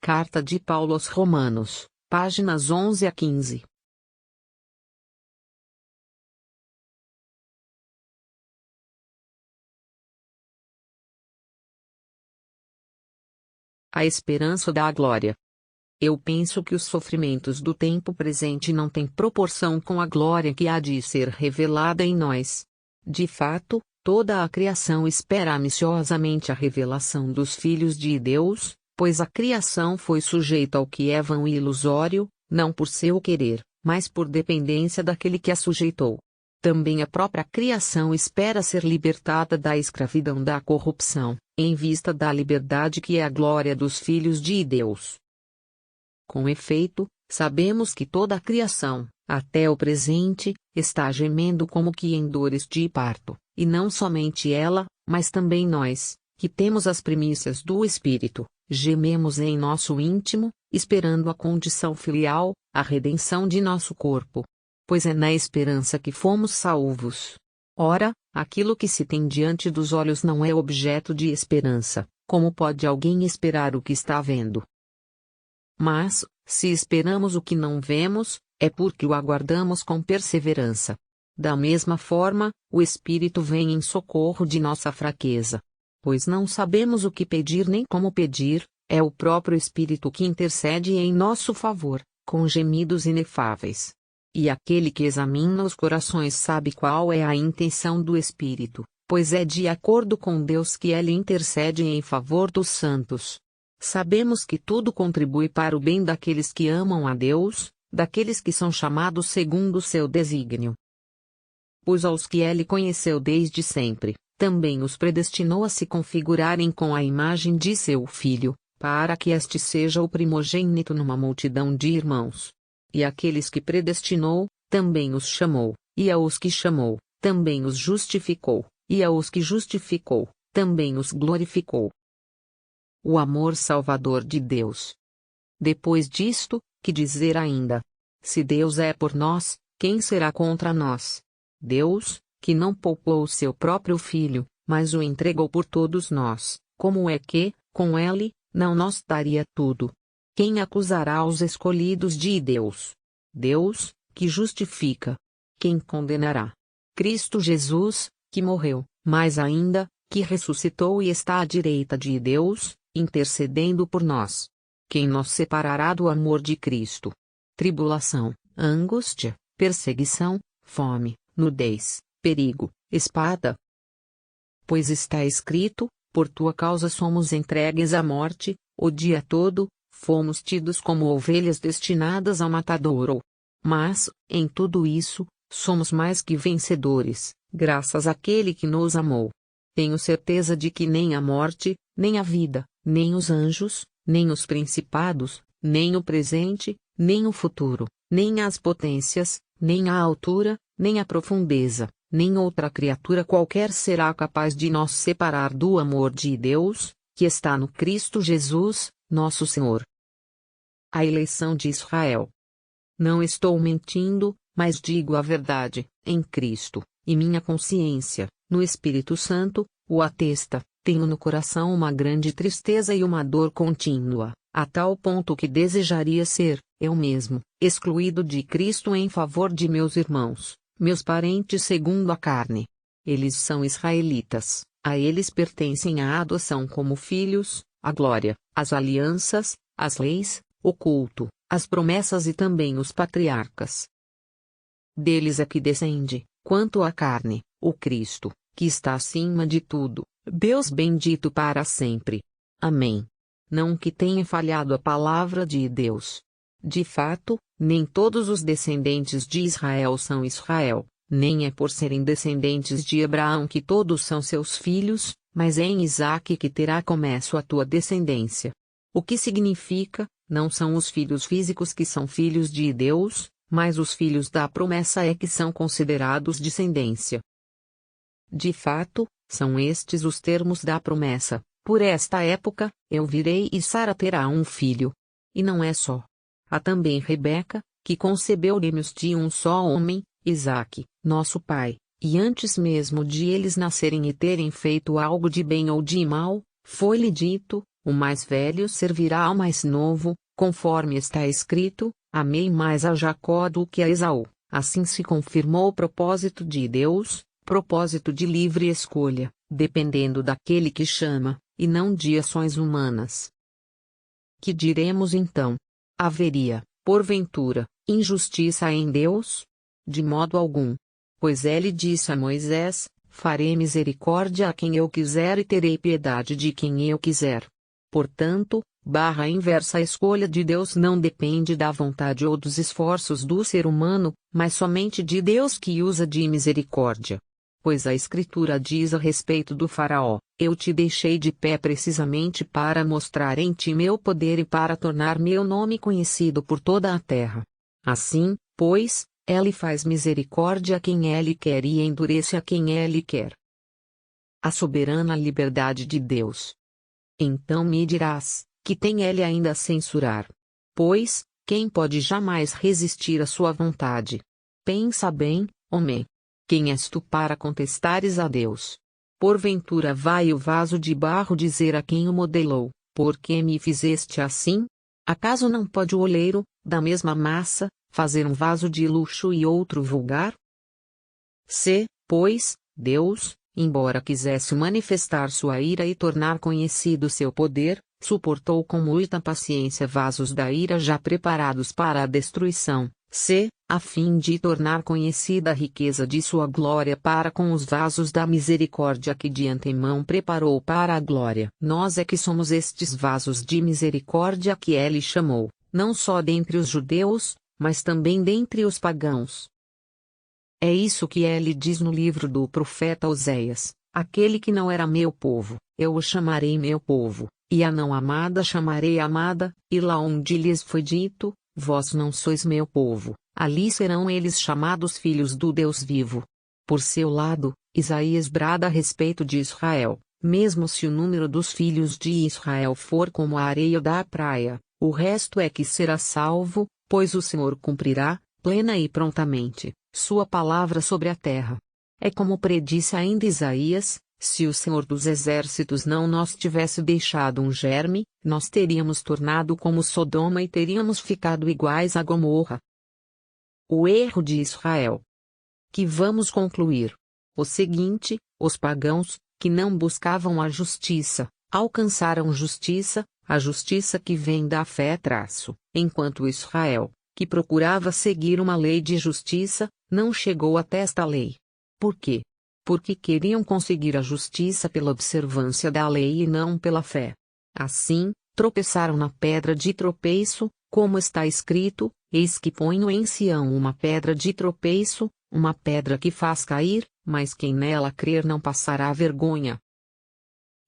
Carta de Paulo aos Romanos, páginas 11 a 15. A esperança da glória. Eu penso que os sofrimentos do tempo presente não têm proporção com a glória que há de ser revelada em nós. De fato, toda a criação espera ansiosamente a revelação dos filhos de Deus, pois a criação foi sujeita ao que é vão e ilusório, não por seu querer, mas por dependência daquele que a sujeitou. Também a própria criação espera ser libertada da escravidão da corrupção, em vista da liberdade que é a glória dos filhos de Deus. Com efeito, sabemos que toda a criação, até o presente, está gemendo como que em dores de parto, e não somente ela, mas também nós, que temos as primícias do Espírito, gememos em nosso íntimo, esperando a condição filial, a redenção de nosso corpo. Pois é na esperança que fomos salvos. Ora, aquilo que se tem diante dos olhos não é objeto de esperança, como pode alguém esperar o que está vendo? Mas, se esperamos o que não vemos, é porque o aguardamos com perseverança. Da mesma forma, o Espírito vem em socorro de nossa fraqueza. Pois não sabemos o que pedir nem como pedir, é o próprio Espírito que intercede em nosso favor, com gemidos inefáveis. E aquele que examina os corações sabe qual é a intenção do Espírito, pois é de acordo com Deus que ele intercede em favor dos santos. Sabemos que tudo contribui para o bem daqueles que amam a Deus, daqueles que são chamados segundo o seu desígnio. Pois aos que ele conheceu desde sempre, também os predestinou a se configurarem com a imagem de seu Filho, para que este seja o primogênito numa multidão de irmãos. E aqueles que predestinou, também os chamou, e aos que chamou, também os justificou, e aos que justificou, também os glorificou. O amor salvador de Deus. Depois disto, que dizer ainda? Se Deus é por nós, quem será contra nós? Deus, que não poupou o seu próprio Filho, mas o entregou por todos nós, como é que, com ele, não nos daria tudo? Quem acusará os escolhidos de Deus? Deus, que justifica. Quem condenará? Cristo Jesus, que morreu, mais ainda, que ressuscitou e está à direita de Deus, intercedendo por nós. Quem nos separará do amor de Cristo? Tribulação, angústia, perseguição, fome, nudez, perigo, espada. Pois está escrito, por tua causa somos entregues à morte, o dia todo, fomos tidos como ovelhas destinadas ao matadouro. Mas, em tudo isso, somos mais que vencedores, graças àquele que nos amou. Tenho certeza de que nem a morte, nem a vida, nem os anjos, nem os principados, nem o presente, nem o futuro, nem as potências, nem a altura, nem a profundeza, nem outra criatura qualquer será capaz de nos separar do amor de Deus, que está no Cristo Jesus, nosso Senhor. A eleição de Israel. Não estou mentindo, mas digo a verdade, em Cristo, e minha consciência, no Espírito Santo, o atesta. Tenho no coração uma grande tristeza e uma dor contínua, a tal ponto que desejaria ser, eu mesmo, excluído de Cristo em favor de meus irmãos, meus parentes segundo a carne. Eles são israelitas, a eles pertencem a adoção como filhos, a glória, as alianças, as leis, o culto, as promessas e também os patriarcas. Deles é que descende, quanto à carne, o Cristo, que está acima de tudo, Deus bendito para sempre. Amém. Não que tenha falhado a palavra de Deus. De fato, nem todos os descendentes de Israel são Israel, nem é por serem descendentes de Abraão que todos são seus filhos, mas é em Isaque que terá começo a tua descendência. O que significa, não são os filhos físicos que são filhos de Deus, mas os filhos da promessa é que são considerados descendência. De fato, são estes os termos da promessa: por esta época, eu virei e Sara terá um filho. E não é só. Há também Rebeca, que concebeu gêmeos de um só homem, Isaque, nosso pai, e antes mesmo de eles nascerem e terem feito algo de bem ou de mal, foi-lhe dito: O mais velho servirá ao mais novo, conforme está escrito: amei mais a Jacó do que a Esaú. Assim se confirmou o propósito de Deus, propósito de livre escolha, dependendo daquele que chama, e não de ações humanas. Que diremos então? Haveria, porventura, injustiça em Deus? De modo algum. Pois ele disse a Moisés: farei misericórdia a quem eu quiser e terei piedade de quem eu quiser. Portanto, barra inversa, a escolha de Deus não depende da vontade ou dos esforços do ser humano, mas somente de Deus, que usa de misericórdia. Pois a Escritura diz a respeito do Faraó: eu te deixei de pé precisamente para mostrar em ti meu poder e para tornar meu nome conhecido por toda a terra. Assim, pois, ele faz misericórdia a quem ele quer e endurece a quem ele quer. A soberana liberdade de Deus. Então me dirás: que tem ele ainda a censurar? Pois, quem pode jamais resistir à sua vontade? Pensa bem, homem. Quem és tu para contestares a Deus? Porventura vai o vaso de barro dizer a quem o modelou: por que me fizeste assim? Acaso não pode o oleiro, da mesma massa, fazer um vaso de luxo e outro vulgar? Se, pois, Deus, embora quisesse manifestar sua ira e tornar conhecido seu poder, suportou com muita paciência vasos da ira já preparados para a destruição, a fim de tornar conhecida a riqueza de sua glória para com os vasos da misericórdia que de antemão preparou para a glória. Nós é que somos estes vasos de misericórdia que ele chamou, não só dentre os judeus, mas também dentre os pagãos. É isso que ele diz no livro do profeta Oséias: aquele que não era meu povo, eu o chamarei meu povo, e a não amada chamarei amada, e lá onde lhes foi dito: vós não sois meu povo, ali serão eles chamados filhos do Deus vivo. Por seu lado, Isaías brada a respeito de Israel: mesmo se o número dos filhos de Israel for como a areia da praia, o resto é que será salvo, pois o Senhor cumprirá, plena e prontamente, sua palavra sobre a terra. É como predisse ainda Isaías: se o Senhor dos Exércitos não nos tivesse deixado um germe, nós teríamos tornado como Sodoma e teríamos ficado iguais a Gomorra. O erro de Israel. Que vamos concluir? O seguinte: os pagãos, que não buscavam a justiça, alcançaram justiça, a justiça que vem da fé enquanto Israel, que procurava seguir uma lei de justiça, não chegou até esta lei. Por quê? Porque queriam conseguir a justiça pela observância da lei e não pela fé. Assim, tropeçaram na pedra de tropeço, como está escrito: eis que ponho em Sião uma pedra de tropeço, uma pedra que faz cair, mas quem nela crer não passará vergonha.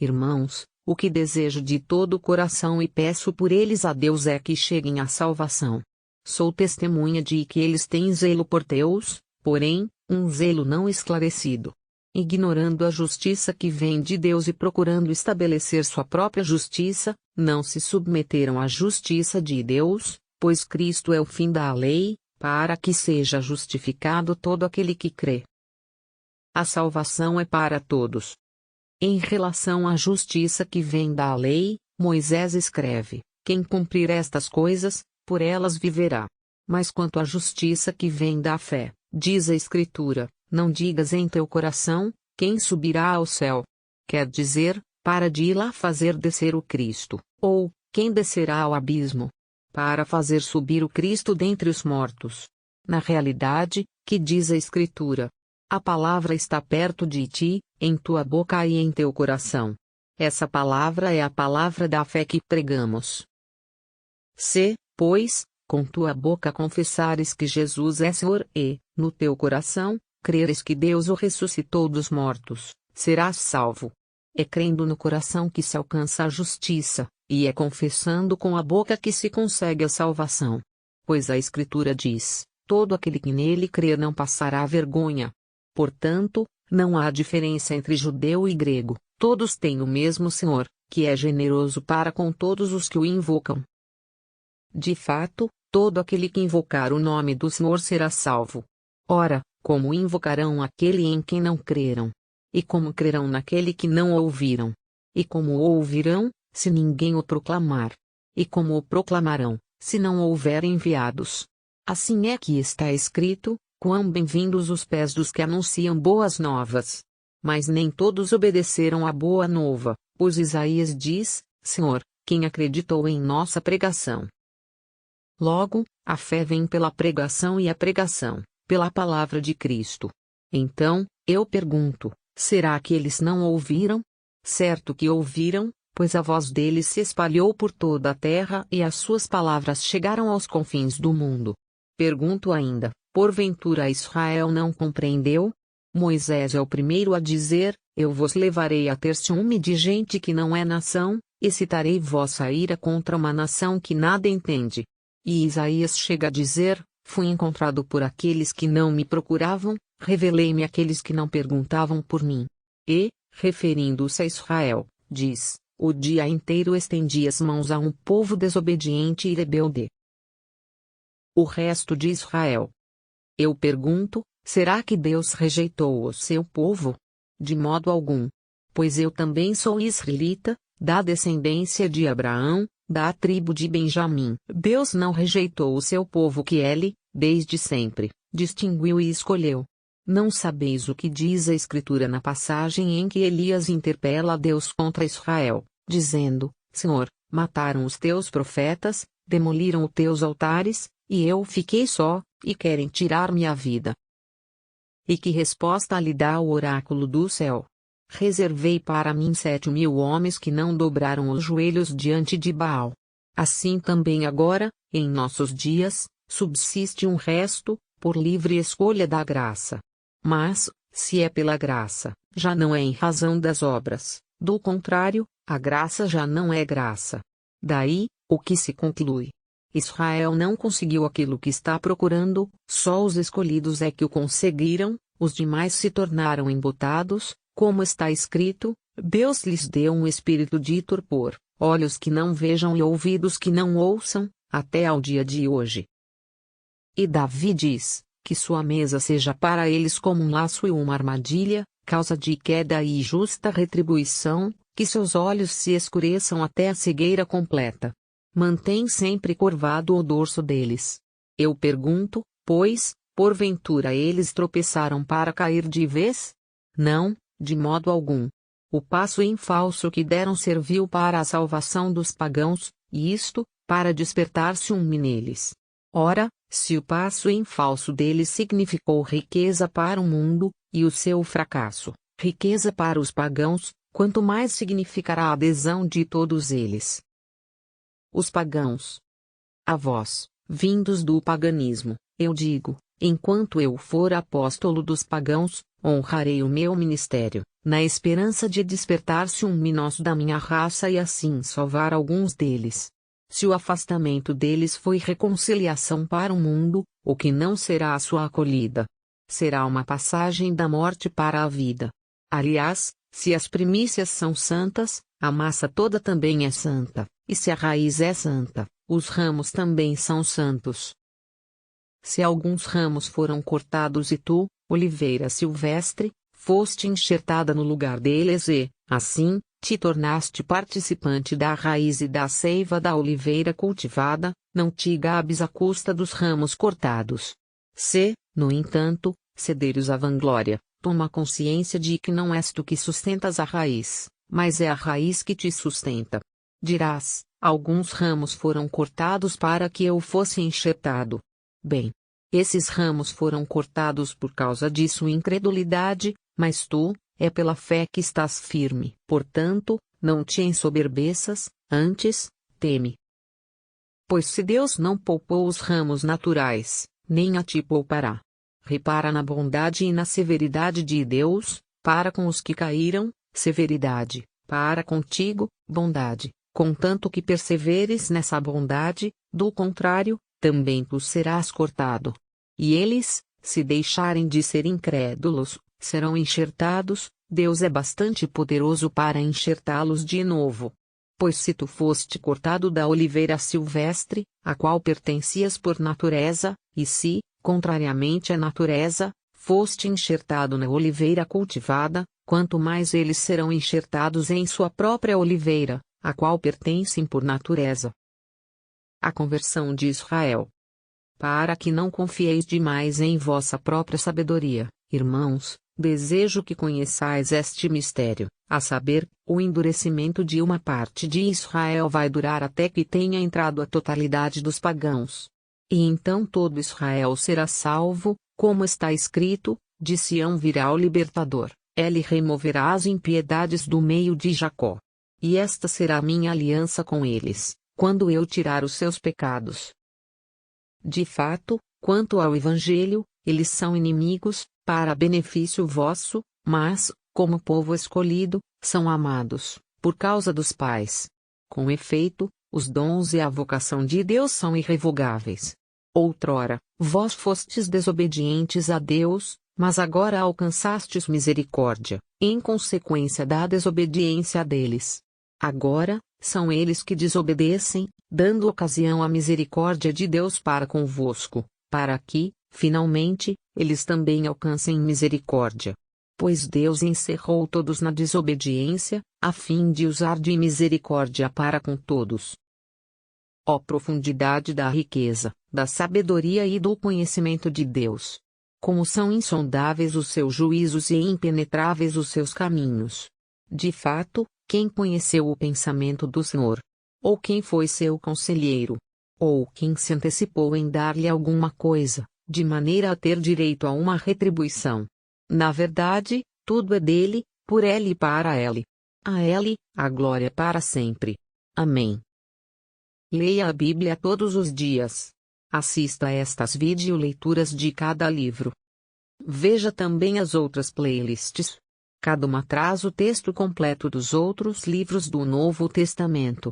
Irmãos, o que desejo de todo o coração e peço por eles a Deus é que cheguem à salvação. Sou testemunha de que eles têm zelo por Deus, porém, um zelo não esclarecido. Ignorando a justiça que vem de Deus e procurando estabelecer sua própria justiça, não se submeteram à justiça de Deus, pois Cristo é o fim da lei, para que seja justificado todo aquele que crê. A salvação é para todos. Em relação à justiça que vem da lei, Moisés escreve: quem cumprir estas coisas, por elas viverá. Mas quanto à justiça que vem da fé, diz a Escritura: não digas em teu coração: quem subirá ao céu? Quer dizer, para de ir lá fazer descer o Cristo, ou, quem descerá ao abismo? Para fazer subir o Cristo dentre os mortos. Na realidade, que diz a Escritura? A palavra está perto de ti, em tua boca e em teu coração. Essa palavra é a palavra da fé que pregamos. Se, pois, com tua boca confessares que Jesus é Senhor e, no teu coração, creres que Deus o ressuscitou dos mortos, serás salvo. É crendo no coração que se alcança a justiça, e é confessando com a boca que se consegue a salvação. Pois a Escritura diz: todo aquele que nele crer não passará vergonha. Portanto, não há diferença entre judeu e grego, todos têm o mesmo Senhor, que é generoso para com todos os que o invocam. De fato, todo aquele que invocar o nome do Senhor será salvo. Ora, como invocarão aquele em quem não creram? E como crerão naquele que não ouviram? E como ouvirão, se ninguém o proclamar? E como o proclamarão, se não houver enviados? Assim é que está escrito: quão bem-vindos os pés dos que anunciam boas novas. Mas nem todos obedeceram à boa nova, pois Isaías diz: Senhor, quem acreditou em nossa pregação? Logo, a fé vem pela pregação e a pregação, pela palavra de Cristo. Então, eu pergunto: será que eles não ouviram? Certo que ouviram, pois a voz deles se espalhou por toda a terra e as suas palavras chegaram aos confins do mundo. Pergunto ainda: porventura Israel não compreendeu? Moisés é o primeiro a dizer: eu vos levarei a ter ciúme de gente que não é nação, e citarei vossa ira contra uma nação que nada entende. E Isaías chega a dizer: fui encontrado por aqueles que não me procuravam, revelei-me àqueles que não perguntavam por mim. E, referindo-se a Israel, diz: o dia inteiro estendi as mãos a um povo desobediente e rebelde. O resto de Israel. Eu pergunto: será que Deus rejeitou o seu povo? De modo algum. Pois eu também sou israelita, da descendência de Abraão, da tribo de Benjamim. Deus não rejeitou o seu povo que ele, desde sempre, distinguiu e escolheu. Não sabeis o que diz a Escritura na passagem em que Elias interpela a Deus contra Israel, dizendo: Senhor, mataram os teus profetas, demoliram os teus altares, e eu fiquei só, e querem tirar-me a vida. E que resposta lhe dá o oráculo do céu? Reservei para mim 7.000 homens que não dobraram os joelhos diante de Baal. Assim também agora, em nossos dias, subsiste um resto, por livre escolha da graça. Mas, se é pela graça, já não é em razão das obras, do contrário, a graça já não é graça. Daí, o que se conclui? Israel não conseguiu aquilo que está procurando, só os escolhidos é que o conseguiram, os demais se tornaram embotados, como está escrito: Deus lhes deu um espírito de torpor, olhos que não vejam e ouvidos que não ouçam, até ao dia de hoje. E Davi diz: que sua mesa seja para eles como um laço e uma armadilha, causa de queda e justa retribuição, que seus olhos se escureçam até a cegueira completa. Mantém sempre curvado o dorso deles. Eu pergunto, pois, porventura eles tropeçaram para cair de vez? Não, de modo algum. O passo em falso que deram serviu para a salvação dos pagãos, e isto, para despertar ciúme neles. Ora, se o passo em falso deles significou riqueza para o mundo, e o seu fracasso, riqueza para os pagãos, quanto mais significará a adesão de todos eles. Os pagãos. A vós, vindos do paganismo, eu digo: enquanto eu for apóstolo dos pagãos, honrarei o meu ministério, na esperança de despertar ciúme nosso da minha raça e assim salvar alguns deles. Se o afastamento deles foi reconciliação para o mundo, o que não será a sua acolhida? Será uma passagem da morte para a vida. Aliás, se as primícias são santas, a massa toda também é santa, e se a raiz é santa, os ramos também são santos. Se alguns ramos foram cortados e tu, oliveira silvestre, foste enxertada no lugar deles e, assim, te tornaste participante da raiz e da seiva da oliveira cultivada, não te gabes à custa dos ramos cortados. Se, no entanto, cederes à vanglória, toma consciência de que não és tu que sustentas a raiz, mas é a raiz que te sustenta. Dirás: alguns ramos foram cortados para que eu fosse enxertado. Bem, esses ramos foram cortados por causa de sua incredulidade, mas tu, é pela fé que estás firme. Portanto, não te ensoberbeças, antes, teme. Pois se Deus não poupou os ramos naturais, nem a ti poupará. Repara na bondade e na severidade de Deus, para com os que caíram, severidade, para contigo, bondade, contanto que perseveres nessa bondade, do contrário, também tu serás cortado. E eles, se deixarem de ser incrédulos, serão enxertados, Deus é bastante poderoso para enxertá-los de novo. Pois se tu foste cortado da oliveira silvestre, a qual pertencias por natureza, e se, contrariamente à natureza, foste enxertado na oliveira cultivada, quanto mais eles serão enxertados em sua própria oliveira, a qual pertencem por natureza. A conversão de Israel. Para que não confieis demais em vossa própria sabedoria, irmãos, desejo que conheçais este mistério, a saber, o endurecimento de uma parte de Israel vai durar até que tenha entrado a totalidade dos pagãos. E então todo Israel será salvo, como está escrito, de Sião virá o libertador, ele removerá as impiedades do meio de Jacó. E esta será minha aliança com eles, quando eu tirar os seus pecados. De fato, quanto ao Evangelho, eles são inimigos, para benefício vosso, mas, como povo escolhido, são amados, por causa dos pais. Com efeito, os dons e a vocação de Deus são irrevogáveis. Outrora, vós fostes desobedientes a Deus, mas agora alcançastes misericórdia, em consequência da desobediência deles. Agora, são eles que desobedecem, dando ocasião à misericórdia de Deus para convosco, para que, finalmente, eles também alcancem misericórdia. Pois Deus encerrou todos na desobediência, a fim de usar de misericórdia para com todos. Ó profundidade da riqueza, da sabedoria e do conhecimento de Deus! Como são insondáveis os seus juízos e impenetráveis os seus caminhos! De fato, quem conheceu o pensamento do Senhor? Ou quem foi seu conselheiro? Ou quem se antecipou em dar-lhe alguma coisa, de maneira a ter direito a uma retribuição? Na verdade, tudo é dele, por ele e para ele. A ele, a glória para sempre. Amém. Leia a Bíblia todos os dias. Assista a estas videoleituras de cada livro. Veja também as outras playlists. Cada uma traz o texto completo dos outros livros do Novo Testamento.